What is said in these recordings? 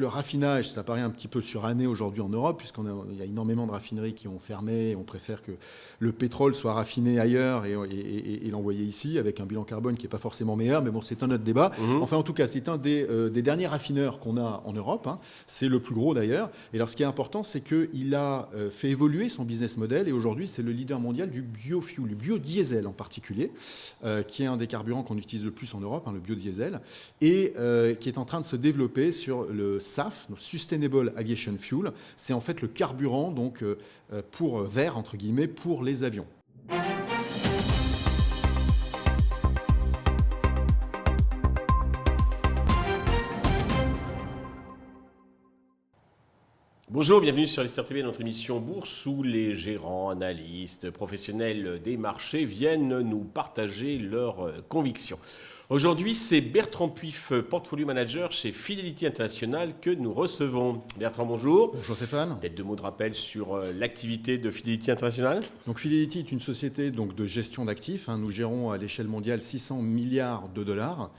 Le raffinage, ça paraît un petit peu suranné aujourd'hui en Europe, puisqu'il y a énormément de raffineries qui ont fermé. On préfère que le pétrole soit raffiné ailleurs et l'envoyer ici, avec un bilan carbone qui n'est pas forcément meilleur. Mais bon, c'est un autre débat. Enfin, en tout cas, c'est un des derniers raffineurs qu'on a en Europe. Hein. C'est le plus gros d'ailleurs. Et alors, ce qui est important, c'est qu'il a fait évoluer son business model. Et aujourd'hui, c'est le leader mondial du biofuel, du biodiesel en particulier, qui est un des carburants qu'on utilise le plus en Europe, hein, le biodiesel, et qui est en train de se développer sur le SAF, Sustainable Aviation Fuel. C'est en fait le carburant donc, pour vert, entre guillemets, pour les avions. Bonjour, bienvenue sur Investir TV, notre émission Bourse où les gérants, analystes, professionnels des marchés viennent nous partager leurs convictions. Aujourd'hui, c'est Bertrand Puif, portfolio manager chez Fidelity International que nous recevons. Bertrand, bonjour. Bonjour Stéphane. Peut-être deux mots de rappel sur l'activité de Fidelity International. Donc Fidelity est une société donc, de gestion d'actifs. Hein. Nous gérons à l'échelle mondiale 600 milliards de dollars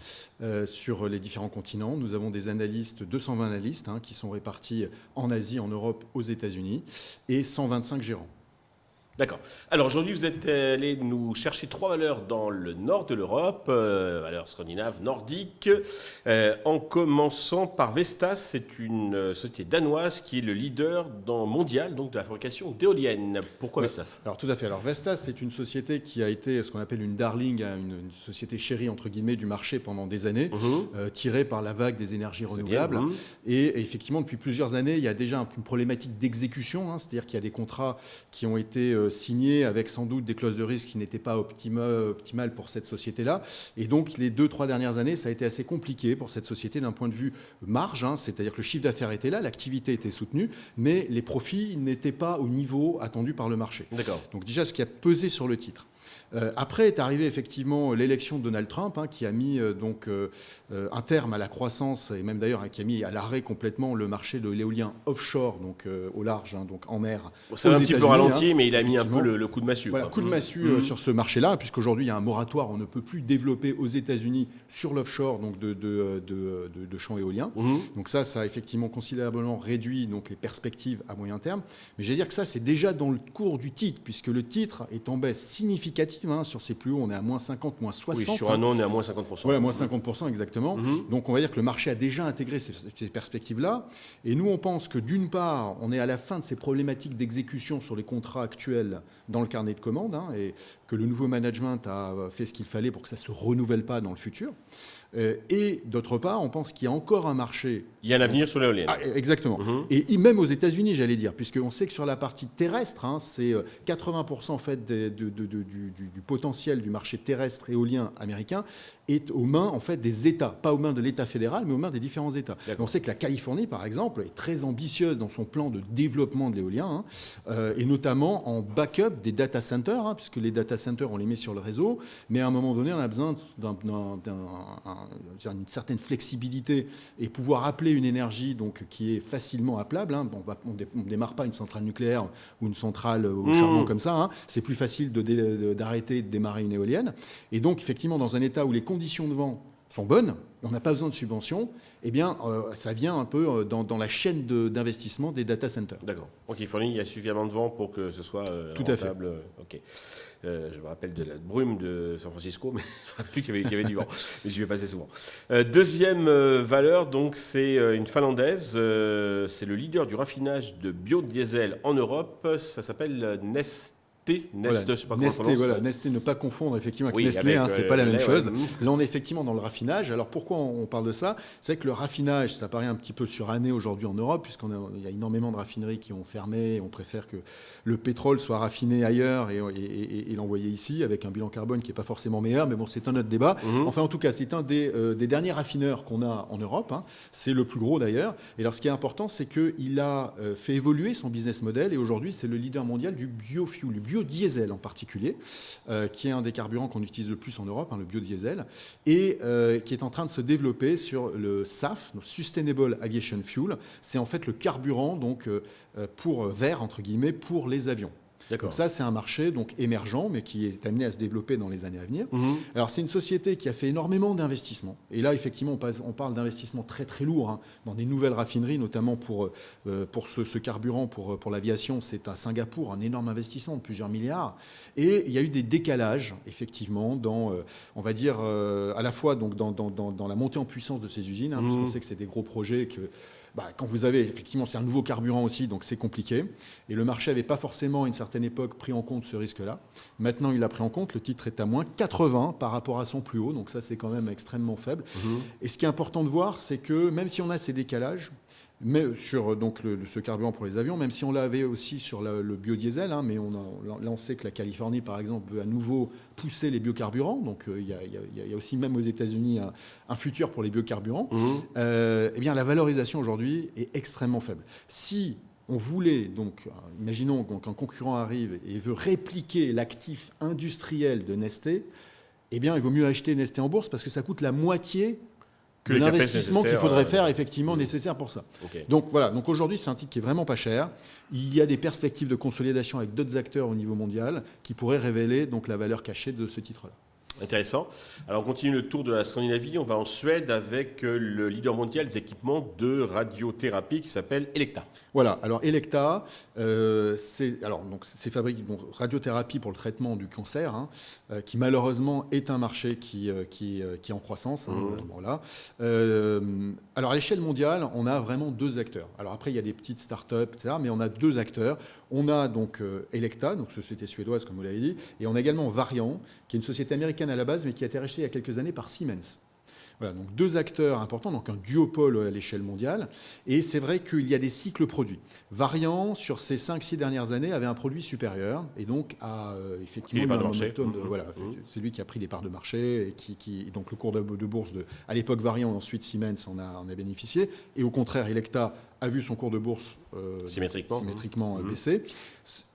sur les différents continents. Nous avons des analystes, 220 analystes qui sont répartis en Asie, en Europe, aux États-Unis et 125 gérants. D'accord. Alors aujourd'hui, vous êtes allé nous chercher trois valeurs dans le nord de l'Europe, valeurs scandinaves, nordiques, en commençant par Vestas. C'est une société danoise qui est le leader mondial donc, de la fabrication d'éoliennes. Pourquoi Vestas ? Alors tout à fait. Alors Vestas, c'est une société qui a été ce qu'on appelle une darling, une société chérie entre guillemets du marché pendant des années, tirée par la vague des énergies renouvelables. Et effectivement, depuis plusieurs années, il y a déjà une problématique d'exécution, c'est-à-dire qu'il y a des contrats qui ont été signé avec sans doute des clauses de risque qui n'étaient pas optimales pour cette société-là. Et donc, les 2-3 dernières années, ça a été assez compliqué pour cette société d'un point de vue marge, c'est-à-dire que le chiffre d'affaires était là, l'activité était soutenue, mais les profits n'étaient pas au niveau attendu par le marché. D'accord. Donc déjà, ce qui a pesé sur le titre. Après est arrivée effectivement l'élection de Donald Trump qui a mis un terme à la croissance et même d'ailleurs qui a mis à l'arrêt complètement le marché de l'éolien offshore, donc au large, donc en mer. Ça a un petit peu ralenti, mais il a mis un peu le coup de massue. Voilà, coup de massue sur ce marché-là, puisqu'aujourd'hui il y a un moratoire, on ne peut plus développer aux États-Unis sur l'offshore donc de champs éoliens. Donc ça a effectivement considérablement réduit donc, les perspectives à moyen terme. Mais j'allais dire que ça c'est déjà dans le cours du titre, puisque le titre est en baisse significative. Sur ces plus hauts, on est à moins 50, moins 60. Oui, sur un an, on est à moins 50%. Voilà, moins 50% exactement. Donc on va dire que le marché a déjà intégré ces perspectives-là. Et nous, on pense que d'une part, on est à la fin de ces problématiques d'exécution sur les contrats actuels dans le carnet de commandes, et que le nouveau management a fait ce qu'il fallait pour que ça ne se renouvelle pas dans le futur. Et d'autre part, on pense qu'il y a encore un marché. Il y a un avenir sur l'éolienne. Exactement. Et même aux États-Unis, j'allais dire, puisqu'on sait que sur la partie terrestre, c'est 80% en fait du potentiel du marché terrestre éolien américain est aux mains en fait des États, pas aux mains de l'État fédéral, mais aux mains des différents États. On sait que la Californie, par exemple, est très ambitieuse dans son plan de développement de l'éolien, et notamment en backup des data centers, puisque les data centers, on les met sur le réseau, mais à un moment donné, on a besoin d'une certaine flexibilité et pouvoir appeler une énergie donc, qui est facilement appelable. On ne démarre pas une centrale nucléaire ou une centrale au charbon comme ça. C'est plus facile d'arrêter de démarrer une éolienne. Et donc, effectivement, dans un état où les conditions de vent sont bonnes, on n'a pas besoin de subventions, eh bien, ça vient un peu dans la chaîne d'investissement des data centers. D'accord. Donc, il y a suffisamment de vent pour que ce soit tout rentable. À fait. Ok. Je me rappelle de la brume de San Francisco, mais je ne me rappelle plus qu'il y avait du vent. Mais j'y vais passer souvent. Deuxième valeur, donc, c'est une finlandaise. C'est le leader du raffinage de biodiesel en Europe. Ça s'appelle Nestlé. Nestlé, ne pas confondre effectivement avec Nestlé, c'est pas la même chose. Là, on est effectivement dans le raffinage. Alors pourquoi on parle de ça ? C'est vrai que le raffinage, ça paraît un petit peu suranné aujourd'hui en Europe, puisqu'il y a énormément de raffineries qui ont fermé. On préfère que le pétrole soit raffiné ailleurs et l'envoyer ici, avec un bilan carbone qui n'est pas forcément meilleur. Mais bon, c'est un autre débat. Enfin, en tout cas, c'est un des derniers raffineurs qu'on a en Europe. C'est le plus gros d'ailleurs. Et alors, ce qui est important, c'est qu'il a fait évoluer son business model. Et aujourd'hui, c'est le leader mondial du biofuel, du biodiesel en particulier, qui est un des carburants qu'on utilise le plus en Europe, le biodiesel, et qui est en train de se développer sur le SAF, Sustainable Aviation Fuel. C'est en fait le carburant donc, pour vert, entre guillemets, pour les avions. Donc ça, c'est un marché donc émergent, mais qui est amené à se développer dans les années à venir. Alors, c'est une société qui a fait énormément d'investissements. Et là, effectivement, on parle d'investissements très, très lourds dans des nouvelles raffineries, notamment pour ce carburant pour l'aviation. C'est à Singapour, un énorme investissement de plusieurs milliards. Et il y a eu des décalages, effectivement, dans, on va dire, à la fois donc, dans la montée en puissance de ces usines, parce qu'on sait que c'est des gros projets que... quand vous avez, effectivement, c'est un nouveau carburant aussi, donc c'est compliqué. Et le marché n'avait pas forcément, à une certaine époque, pris en compte ce risque-là. Maintenant, il l'a pris en compte. Le titre est à moins 80 par rapport à son plus haut. Donc ça, c'est quand même extrêmement faible. Et ce qui est important de voir, c'est que même si on a ces décalages, mais sur donc, ce carburant pour les avions, même si on l'avait aussi sur le biodiesel, mais là on sait que la Californie, par exemple, veut à nouveau pousser les biocarburants. Donc il y a aussi, même aux États-Unis, un futur pour les biocarburants. Eh bien, la valorisation aujourd'hui est extrêmement faible. Si on voulait, donc, imaginons qu'un concurrent arrive et veut répliquer l'actif industriel de Nestlé, eh bien, il vaut mieux acheter Nestlé en bourse parce que ça coûte la moitié de l'investissement qu'il faudrait faire effectivement nécessaire pour ça. Donc voilà, donc aujourd'hui c'est un titre qui est vraiment pas cher. Il y a des perspectives de consolidation avec d'autres acteurs au niveau mondial qui pourraient révéler donc la valeur cachée de ce titre-là. Intéressant. Alors on continue le tour de la Scandinavie, on va en Suède avec le leader mondial des équipements de radiothérapie qui s'appelle Elekta. Voilà, alors Elekta, c'est fabriqué radiothérapie pour le traitement du cancer, qui malheureusement est un marché qui est en croissance. Voilà. Alors à l'échelle mondiale, on a vraiment deux acteurs. Alors après, il y a des petites startups, etc., mais on a deux acteurs. On a donc Elekta, donc société suédoise comme vous l'avez dit, et on a également Varian, qui est une société américaine à la base, mais qui a été rachetée il y a quelques années par Siemens. Voilà, donc deux acteurs importants, donc un duopole à l'échelle mondiale. Et c'est vrai qu'il y a des cycles produits. Varian, sur ces 5-6 dernières années, avait un produit supérieur et donc a effectivement un momentum. Voilà, c'est lui qui a pris des parts de marché et donc le cours de bourse à l'époque Varian, ensuite Siemens en a bénéficié. Et au contraire, Elekta a vu son cours de bourse symétriquement baisser.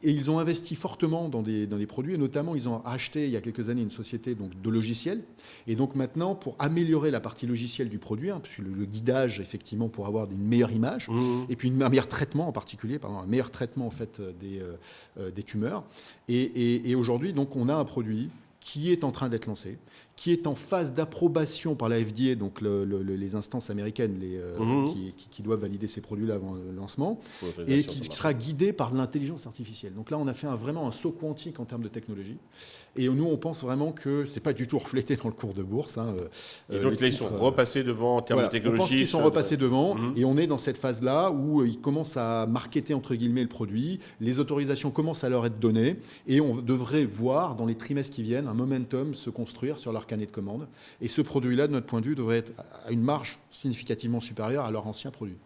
Et ils ont investi fortement dans des produits, et notamment ils ont acheté il y a quelques années une société donc, de logiciels. Et donc maintenant, pour améliorer la partie logicielle du produit, puisque le guidage, effectivement, pour avoir une meilleure image, et puis un meilleur traitement en particulier, un meilleur traitement en fait, des tumeurs. Et aujourd'hui, donc, on a un produit qui est en train d'être lancé, qui est en phase d'approbation par la FDA, donc les instances américaines qui doivent valider ces produits-là avant le lancement, et qui sera guidé par l'intelligence artificielle. Donc là, on a fait vraiment un saut quantique en termes de technologie. Et nous, on pense vraiment que ce n'est pas du tout reflété dans le cours de bourse. Et donc là, ils sont repassés devant en termes de technologie. On pense qu'ils sont repassés devant, et on est dans cette phase-là où ils commencent à marketer, entre guillemets, le produit. Les autorisations commencent à leur être données, et on devrait voir, dans les trimestres qui viennent, un momentum se construire sur leur carnet de commande. Et ce produit-là, de notre point de vue, devrait être à une marge significativement supérieure à leur ancien produit.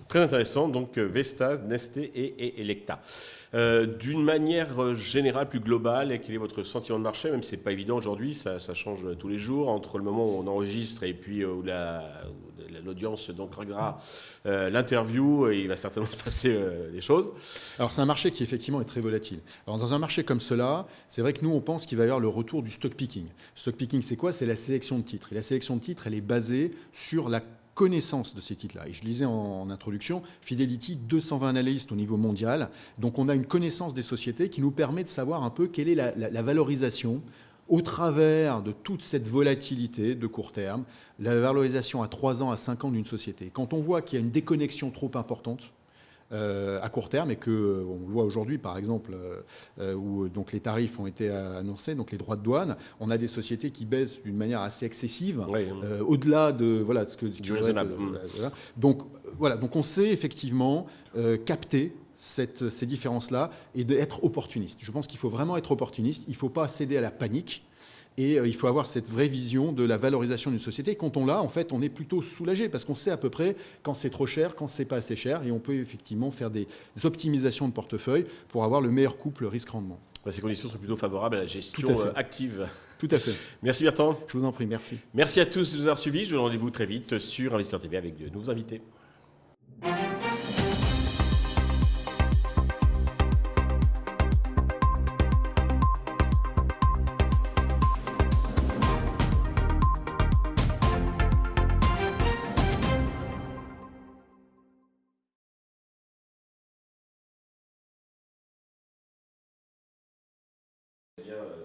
Très intéressant, donc Vestas, Nestlé et Elekta. D'une manière générale, plus globale, quel est votre sentiment de marché? Même si ce n'est pas évident aujourd'hui, ça change tous les jours, entre le moment où on enregistre et puis où l'audience donc regardera l'interview, il va certainement se passer des choses. Alors c'est un marché qui effectivement est très volatile. Alors dans un marché comme cela, c'est vrai que nous on pense qu'il va y avoir le retour du stock picking. Stock picking, c'est quoi? C'est la sélection de titres. Et la sélection de titres, elle est basée sur la connaissance de ces titres-là. Et je disais en introduction, Fidelity, 220 analystes au niveau mondial. Donc on a une connaissance des sociétés qui nous permet de savoir un peu quelle est la valorisation au travers de toute cette volatilité de court terme, la valorisation à 3 ans, à 5 ans d'une société. Quand on voit qu'il y a une déconnexion trop importante à court terme, et qu'on le voit aujourd'hui, par exemple, où donc les tarifs ont été annoncés, donc les droits de douane, on a des sociétés qui baissent d'une manière assez excessive, au-delà de ce que du raisonnable. Donc on sait effectivement capter ces différences-là et d'être opportuniste. Je pense qu'il faut vraiment être opportuniste, il ne faut pas céder à la panique. Et il faut avoir cette vraie vision de la valorisation d'une société. Et quand on l'a, en fait, on est plutôt soulagé parce qu'on sait à peu près quand c'est trop cher, quand c'est pas assez cher. Et on peut effectivement faire des optimisations de portefeuille pour avoir le meilleur couple risque-rendement. Ces conditions sont plutôt favorables à la gestion active. Tout à fait. Merci Bertrand. Je vous en prie, merci. Merci à tous de nous avoir suivis. Je vous donne rendez-vous très vite sur Investisseur TV avec de nouveaux invités. bien